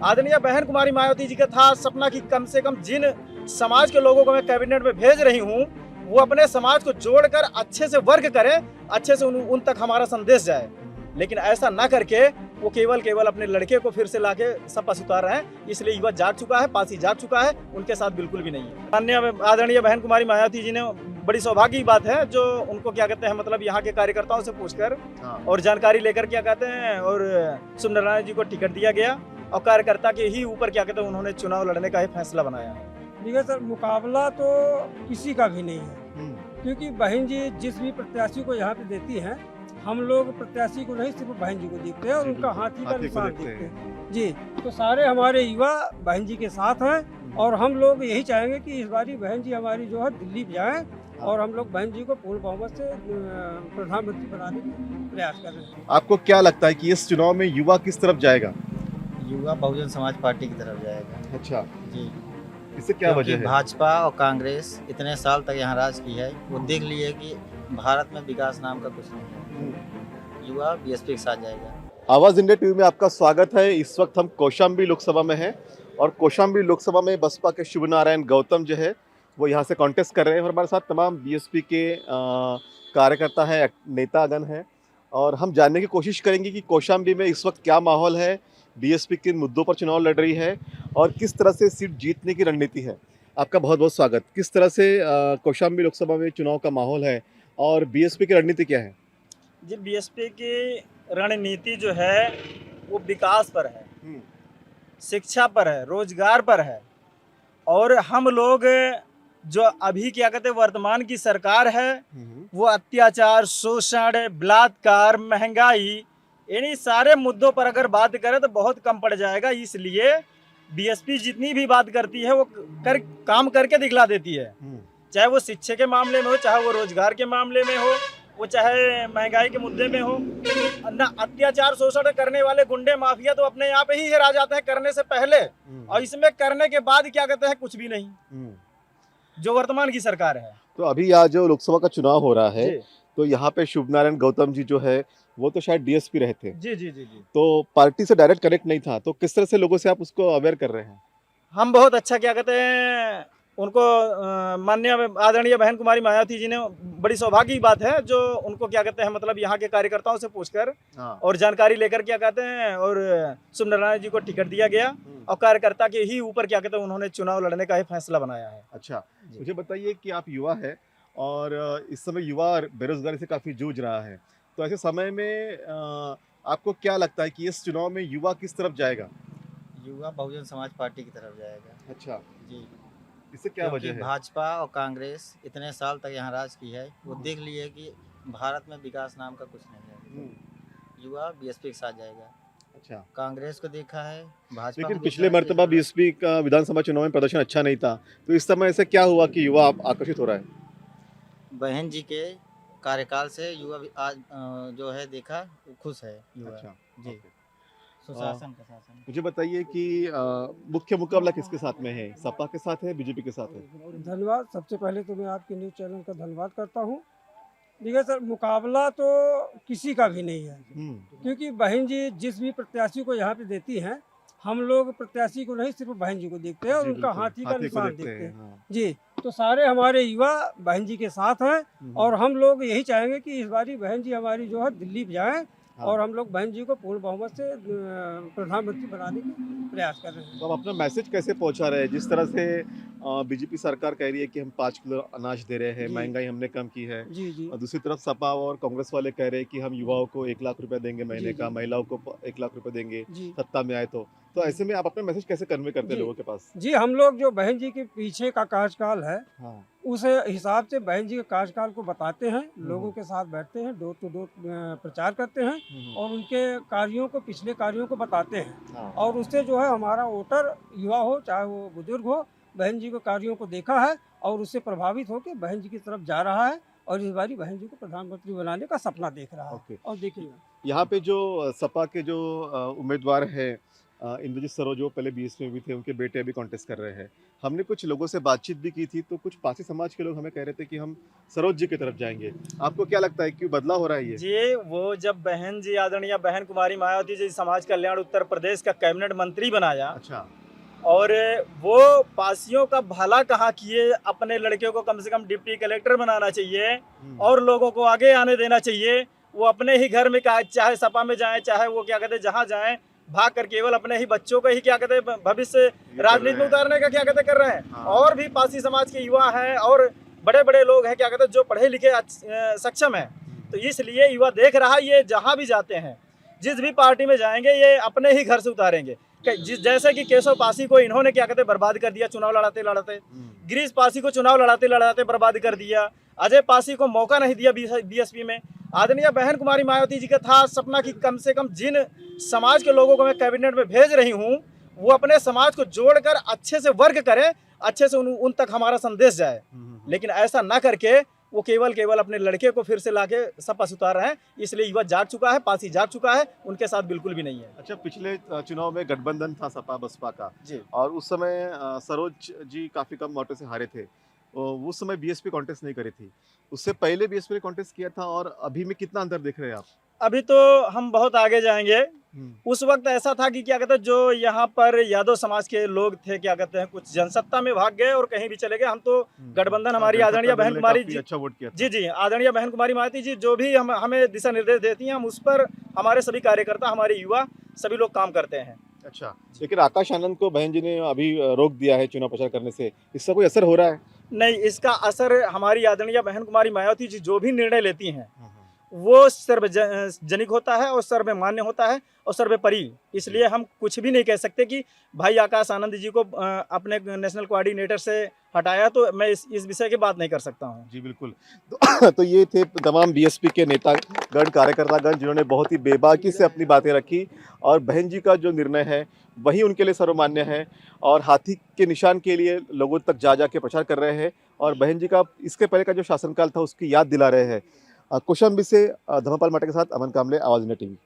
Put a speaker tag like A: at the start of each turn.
A: आदरणीय बहन कुमारी मायावती जी का था सपना कि कम से कम जिन समाज के लोगों को मैं कैबिनेट में भेज रही हूँ, वो अपने समाज को जोड़कर अच्छे से वर्क करें, अच्छे से उन तक हमारा संदेश जाए। लेकिन ऐसा ना करके वो केवल अपने लड़के को फिर से लाके सपा सुतार रहे हैं। इसलिए युवा जाग चुका है, पासी जाग चुका है, उनके साथ बिल्कुल भी नहीं है। माननीय आदरणीय बहन कुमारी मायावती जी ने बड़ी सौभाग्य की बात है जो उनको क्या कहते हैं मतलब यहाँ के कार्यकर्ताओं से पूछकर और जानकारी लेकर क्या कहते हैं और सुंदरनारायण जी को टिकट दिया गया और कार्यकर्ता के ही ऊपर क्या कहते हैं उन्होंने चुनाव लड़ने का ही फैसला बनाया।
B: देखिए सर, मुकाबला तो किसी का भी नहीं है, क्योंकि बहन जी जिस भी प्रत्याशी को यहाँ पे देती हैं, हम लोग प्रत्याशी को नहीं सिर्फ बहन जी को देखते हैं और उनका हाथी का निशान देखते हैं जी। तो सारे हमारे युवा बहन जी के साथ हैं और हम लोग यही चाहेंगे कि इस बारी बहन जी हमारी जो है दिल्ली जाएं और हम लोग बहन जी को पूर्ण बहुमत से प्रधानमंत्री बनाने का प्रयास कर रहे हैं।
C: आपको क्या लगता है कि इस चुनाव में युवा किस तरफ जाएगा?
D: युवा बहुजन समाज पार्टी की तरफ जाएगा
C: अच्छा,
D: जी।
C: इससे क्या वजह है?
D: भाजपा और कांग्रेस इतने साल तक यहाँ राज की है, वो देख लिए कि भारत में विकास नाम का कुछ नहीं है। युवा बीएसपी के साथ जाएगा।
C: आवाज इंडिया टीवी में आपका स्वागत है। इस वक्त हम कौशाम्बी लोकसभा में हैं और कौशाम्बी लोकसभा में बसपा के शिव नारायण गौतम जो है वो यहाँ से कॉन्टेस्ट कर रहे हैं और हमारे साथ तमाम बीएसपी के कार्यकर्ता हैं, नेतागण हैं और हम जानने की कोशिश करेंगे कि कौशाम्बी में इस वक्त क्या माहौल है, बीएसपी किन मुद्दों पर चुनाव लड़ रही है और किस तरह से सीट जीतने की रणनीति है। आपका बहुत बहुत स्वागत। किस तरह से कौशाम्बी लोकसभा में चुनाव का माहौल है और बीएसपी की रणनीति क्या है?
A: जी, बीएसपी की रणनीति जो है वो विकास पर है, शिक्षा पर है, रोजगार पर है और हम लोग जो अभी क्या कहते हैं वर्तमान की सरकार है वो अत्याचार, शोषण, बलात्कार, महंगाई इन्हीं सारे मुद्दों पर अगर बात करें तो बहुत कम पड़ जाएगा। इसलिए बीएसपी जितनी भी बात करती है वो काम करके दिखला देती है, चाहे वो शिक्षा के मामले में हो, चाहे वो रोजगार के मामले में हो, वो चाहे महंगाई के मुद्दे में हो। ना अत्याचार शोषण करने वाले गुंडे माफिया तो अपने यहाँ पे ही हेरा जाते हैं करने से पहले और इसमें करने के बाद क्या कहते हैं कुछ भी नहीं, जो वर्तमान की सरकार है।
C: तो अभी आज जो लोकसभा का चुनाव हो रहा है तो यहाँ पे शिव नारायण गौतम जी जो है वो तो शायद डीएसपी रहे थे।
A: जी जी जी जी।
C: तो पार्टी से डायरेक्ट कनेक्ट नहीं था, तो किस तरह से लोगों से आप उसको अवेयर कर रहे हैं?
A: हम बहुत अच्छा क्या कहते हैं उनको माननीय आदरणीय बहन कुमारी मायावती जी ने बड़ी सौभाग्य की बात है जो उनको क्या कहते हैं मतलब यहाँ के कार्यकर्ताओं से पूछकर और जानकारी लेकर क्या कहते हैं और सुंदरनारायण जी को टिकट दिया गया और कार्यकर्ता के ही ऊपर क्या कहते हैं उन्होंने चुनाव लड़ने का ही फैसला बनाया है।
C: अच्छा, मुझे बताइए कि आप युवा है और इस समय युवा बेरोजगारी से काफी जूझ रहा है, तो ऐसे समय में आपको क्या लगता है कि इस चुनाव में युवा किस तरफ जाएगा?
D: युवा बहुजन समाज पार्टी की तरफ जाएगा।
C: अच्छा
D: जी।
C: इससे क्या वजह है?
D: भाजपा और कांग्रेस इतने साल तक यहाँ राज की है, वो देख लिए कि भारत में विकास नाम का कुछ नहीं है। युवा बीएसपी के साथ जाएगा।
C: अच्छा,
D: कांग्रेस को देखा है, भाजपा
C: लेकिन
D: को
C: पिछले
D: देखा है,
C: मर्तबा बीएसपी का विधानसभा चुनाव में प्रदर्शन अच्छा नहीं था, तो इस समय ऐसा क्या हुआ कि युवा आकर्षित हो रहा है?
D: बहन जी के कार्यकाल से युवा आज जो है देखा वो खुश है युवा।
C: अच्छा
D: जी। सुशासन का शासन।
C: मुझे बताइए कि मुख्य मुकाबला किसके साथ में है, सपा के साथ है, बीजेपी के साथ है?
B: धन्यवाद। सबसे पहले तो मैं आपके न्यूज़ चैनल का धन्यवाद करता हूँ। देखिए सर, मुकाबला तो किसी का भी नहीं है, क्योंकि बहन जी जिस भी प्रत्याशी को यहाँ पे देती हैं, हम लोग प्रत्याशी को नहीं सिर्फ बहन जी को देखते हैं और उनका हाथी का निशान देखते हैं जी। तो सारे हमारे युवा बहन जी के साथ हैं और हम लोग यही चाहेंगे कि इस बारी बहन जी हमारी जो है दिल्ली जाएं और हम लोग बहन जी को पूर्ण बहुमत से प्रधानमंत्री बनाने का प्रयास कर रहे हैं।
C: तो आप अपना मैसेज कैसे पहुंचा रहे हैं? जिस तरह से बीजेपी सरकार कह रही है कि हम 5 किलो अनाज दे रहे हैं, महंगाई हमने कम की है,
B: जी जी।
C: और दूसरी तरफ सपा और कांग्रेस वाले कह रहे हैं कि हम युवाओं को 1 लाख रुपए देंगे महीने का, महिलाओं को 1 लाख रुपए देंगे सत्ता में आए तो ऐसे में आप अपना मैसेज कैसे कन्वे करते हैं लोगों के पास?
B: जी, हम लोग जो बहन जी के पीछे का कार्यकाल है उस हिसाब से बहन जी के कार्यकाल को बताते हैं, लोगों के साथ बैठते हैं, डोर टू डोर प्रचार करते हैं और उनके कार्यों को, पिछले कार्यों को बताते हैं और उससे जो है हमारा वोटर युवा हो चाहे वो बुजुर्ग हो, बहन जी के कार्यों को देखा है और उससे प्रभावित होकर बहन जी की तरफ जा रहा है और इस बारी बहन जी को प्रधानमंत्री बनाने का सपना देख रहा है। और देखिएगा
C: यहाँ पे जो सपा के जो उम्मीदवार है इंद्रजीत सरोज जो पहले बीएसपी में भी थे, उनके बेटे अभी कॉन्टेस्ट कर रहे हैं। हमने कुछ लोगों से बातचीत भी की थी, तो कुछ पासी समाज के लोग हमें कह रहे थे कि हम सरोज जी की तरफ जाएंगे। आपको क्या लगता है, क्यों बदलाव हो रहा है ये?
A: जी, वो जब बहन जी आदरणीय बहन कुमारी मायावती जी समाज कल्याण उत्तर प्रदेश का कैबिनेट मंत्री बनाया,
C: अच्छा।
A: और वो पासियों का भला कहाँ किए, अपने लड़के को कम से कम डिप्टी कलेक्टर बनाना चाहिए और लोगों को आगे आने देना चाहिए। वो अपने ही घर में चाहे सपा में जाएं, चाहे वो क्या कहते हैं जहाँ जाएं, भाग कर केवल अपने ही बच्चों को ही क्या कहते हैं भविष्य राजनीति में उतारने का क्या कहते कर रहे हैं।
C: हाँ।
A: और भी पासी समाज के युवा हैं और बड़े बड़े लोग हैं क्या कहते हैं जो पढ़े लिखे सक्षम हैं। तो इसलिए युवा देख रहा है, ये जहाँ भी जाते हैं, जिस भी पार्टी में जाएंगे, ये अपने ही घर से उतारेंगे। जैसे कि केशव पासी को इन्होंने क्या कहते बर्बाद कर दिया चुनाव लड़ाते लड़ाते, गिरीश पासी को चुनाव लड़ाते लड़ाते बर्बाद कर दिया, अजय पासी को मौका नहीं दिया बीएसपी में। आदरणीय बहन कुमारी मायावती जी का था सपना कि कम से कम जिन समाज के लोगों को मैं कैबिनेट में भेज रही हूँ, वो अपने समाज को जोड़कर अच्छे से वर्क करें, अच्छे से उन तक हमारा संदेश जाए। लेकिन ऐसा ना करके वो केवल अपने लड़के को फिर से लाके सपा से उतार रहे हैं। इसलिए युवा जाग चुका है, पासी जाग चुका है, उनके साथ बिल्कुल भी नहीं है।
C: अच्छा, पिछले चुनाव में गठबंधन था सपा बसपा का
A: जी,
C: और उस समय सरोज जी काफी कम वोटों से हारे थे। उस समय बीएसपी कॉन्टेस्ट नहीं करी थी, उससे पहले बीएसपी ने कॉन्टेस्ट किया था, और अभी में कितना अंतर देख रहे हैं आप?
A: अभी तो हम बहुत आगे जाएंगे। उस वक्त ऐसा था कि क्या कहते हैं जो यहाँ पर यादव समाज के लोग थे क्या कहते हैं कुछ जनसत्ता में भाग गए और कहीं भी चले गए। हम तो गठबंधन हमारी आदरणीय बहन कुमारी जी,
C: अच्छा वोट किया था।
A: जी आदरणीय बहन कुमारी मायावती जी जो भी हमें दिशा निर्देश देती हैं, हम उस पर हमारे सभी कार्यकर्ता, हमारे युवा सभी लोग काम करते हैं।
C: अच्छा, लेकिन आकाश आनंद को बहन जी ने अभी रोक दिया है चुनाव प्रचार करने से, इसका कोई असर हो रहा है?
A: नहीं, इसका असर हमारी आदरणीय बहन कुमारी मायावती जी जो भी निर्णय लेती हैं वो सर्वजनिक होता है और सर्वमान्य होता है और सर्वोपरि। इसलिए हम कुछ भी नहीं कह सकते कि भाई आकाश आनंद जी को अपने नेशनल कोऑर्डिनेटर से हटाया, तो मैं इस विषय की बात नहीं कर सकता हूँ।
C: जी बिल्कुल। तो ये थे तमाम बीएसपी के नेतागण, कार्यकर्तागण, जिन्होंने बहुत ही बेबाकी से अपनी बातें रखी, और बहन जी का जो निर्णय है वही उनके लिए सर्वमान्य है, और हाथी के निशान के लिए लोगों तक जा के प्रचार कर रहे हैं, और बहन जी का इसके पहले का जो शासनकाल था उसकी याद दिला रहे हैं। कौशाम्बी से धर्मपाल माटे के साथ अमन कामले, आवाज इंडिया टीवी।